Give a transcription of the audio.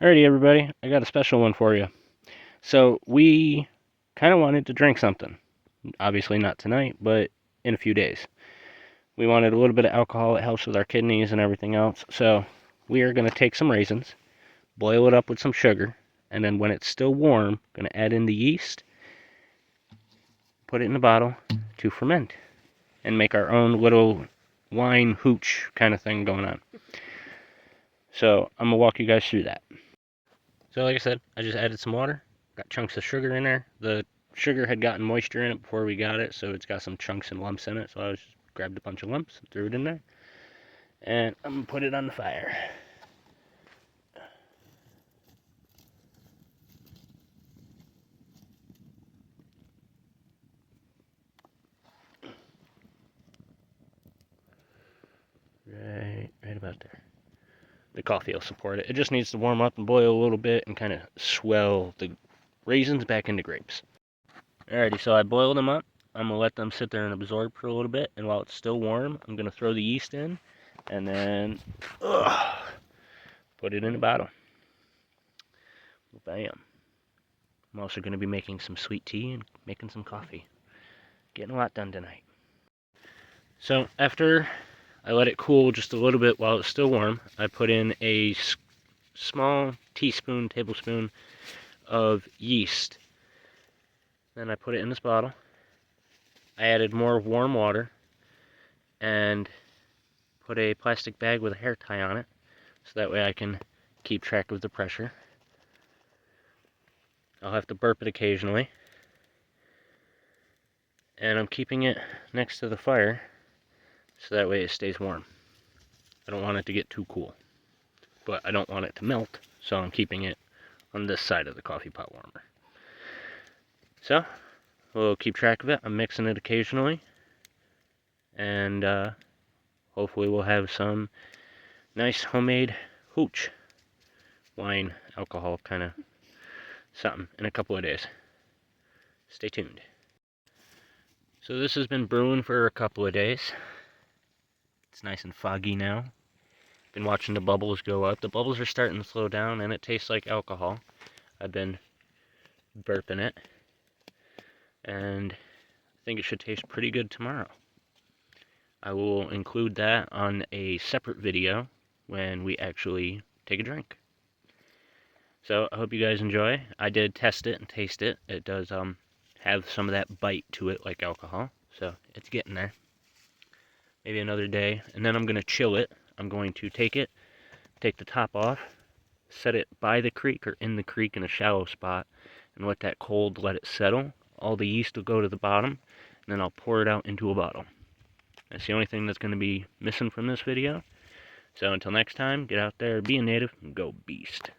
Alrighty, everybody, I got a special one for you. So, we kind of wanted to drink something. Obviously, not tonight, but in a few days. We wanted a little bit of alcohol. It helps with our kidneys and everything else. So, we are going to take some raisins, boil it up with some sugar, and then when it's still warm, going to add in the yeast, put it in a bottle to ferment, and make our own little wine hooch kind of thing going on. So, I'm going to walk you guys through that. So like I said, I just added some water, got chunks of sugar in there. The sugar had gotten moisture in it before we got it, so it's got some chunks and lumps in it. So I just grabbed a bunch of lumps, threw it in there, and I'm going to put it on the fire. Right about there. The coffee will support it. It just needs to warm up and boil a little bit and kind of swell the raisins back into grapes. Alrighty, so I boiled them up. I'm going to let them sit there and absorb for a little bit, and while it's still warm, I'm going to throw the yeast in, and then put it in a bottle. Bam. I'm also going to be making some sweet tea and making some coffee. Getting a lot done tonight. So after I let it cool just a little bit while it's still warm, I put in a small tablespoon of yeast. Then I put it in this bottle. I added more warm water and put a plastic bag with a hair tie on it, so that way I can keep track of the pressure. I'll have to burp it occasionally. And I'm keeping it next to the fire, so that way it stays warm. I don't want it to get too cool, but I don't want it to melt, so I'm keeping it on this side of the coffee pot warmer. So, we'll keep track of it. I'm mixing it occasionally, and hopefully we'll have some nice homemade hooch wine, alcohol kind of something in a couple of days. Stay tuned. So this has been brewing for a couple of days. It's nice and foggy now. Been watching the bubbles go up. The bubbles are starting to slow down, and it tastes like alcohol. I've been burping it, and I think it should taste pretty good tomorrow. I will include that on a separate video when we actually take a drink. So I hope you guys enjoy. I did test it and taste it. It does have some of that bite to it like alcohol, so it's getting there. Maybe another day, and then I'm going to chill it. I'm going to take the top off, set it by the creek or in the creek in a shallow spot, and let that cold let it settle. All the yeast will go to the bottom, and then I'll pour it out into a bottle. That's the only thing that's going to be missing from this video. So until next time, get out there, be a native, and go beast.